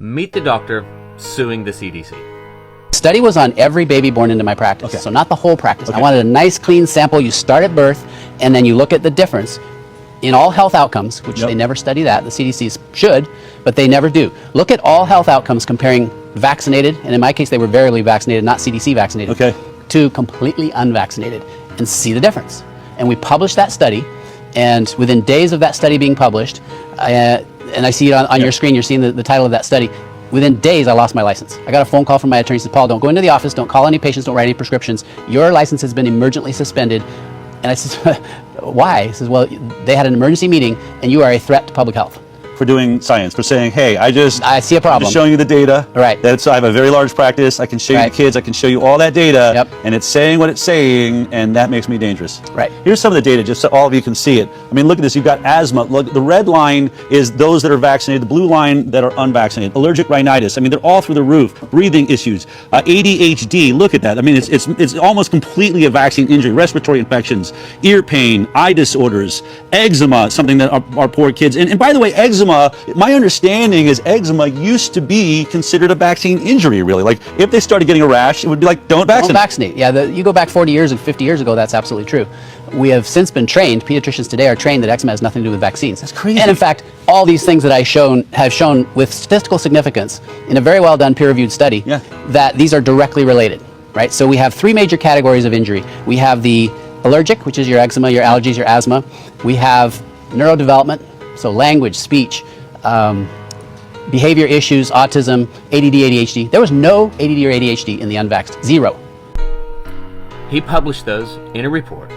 Meet the doctor suing the CDC. Study was on every baby born into my practice, so not the whole practice. I wanted a nice clean sample. You start at birth and then you look at the difference in all health outcomes, which they never study that. The CDCs should, but they never do. Look at all health outcomes comparing vaccinated, and in my case they were verily vaccinated, not CDC vaccinated, to completely unvaccinated, and see the difference. And we published that study, and within days of that study being published, and I see it on your screen, you're seeing the title of that study. Within days, I lost my license. I got a phone call from my attorney, said, Paul, don't go into the office, don't call any patients, don't write any prescriptions. Your license has been emergently suspended. And I said, why? He says, well, they had an emergency meeting and you are a threat to public health. For doing science, for saying, hey, I see a problem. I'm just showing you the data. Right. That's, I have a very large practice. I can show you the kids. I can show you all that data. And it's saying what it's saying, and that makes me dangerous. Right. Here's some of the data, just so all of you can see it. I mean, look at this. You've got asthma. Look, the red line is those that are vaccinated. The blue line that are unvaccinated. Allergic rhinitis. I mean, they're all through the roof. Breathing issues. ADHD. Look at that. I mean, it's almost completely a vaccine injury. Respiratory infections. Ear pain. Eye disorders. Eczema. Something that our poor kids. And by the way, eczema. My understanding is eczema used to be considered a vaccine injury, really. Like, if they started getting a rash, it would be like, don't vaccinate. Don't vaccinate. Yeah, you go back 40 years and 50 years ago, that's absolutely true. We have since been trained, pediatricians today are trained that eczema has nothing to do with vaccines. That's crazy. And in fact, all these things that have shown with statistical significance in a very well done peer-reviewed study that these are directly related, right? So we have three major categories of injury. We have the allergic, which is your eczema, your allergies, your asthma. We have neurodevelopment, so language, speech, behavior issues, autism, ADD, ADHD. There was no ADD or ADHD in the unvaxxed. Zero. He published those in a report,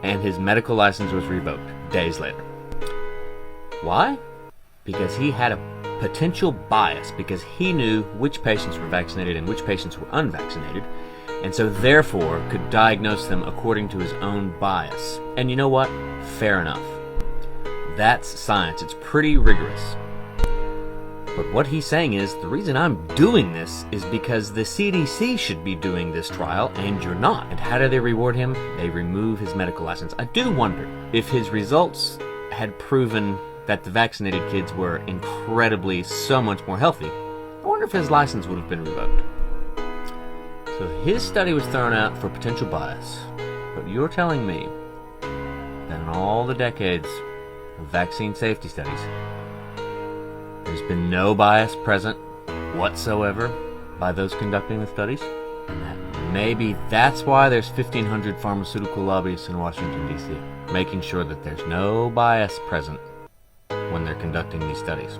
and his medical license was revoked days later. Why? Because he had a potential bias, because he knew which patients were vaccinated and which patients were unvaccinated, and so therefore could diagnose them according to his own bias. And you know what? Fair enough. That's science. It's pretty rigorous. But what he's saying is, the reason I'm doing this is because the CDC should be doing this trial and you're not. And how do they reward him? They remove his medical license. I do wonder if his results had proven that the vaccinated kids were incredibly so much more healthy. I wonder if his license would have been revoked. So his study was thrown out for potential bias. But you're telling me that in all the decades of vaccine safety studies, there's been no bias present whatsoever by those conducting the studies? And that maybe that's why there's 1,500 pharmaceutical lobbyists in Washington, D.C., making sure that there's no bias present when they're conducting these studies.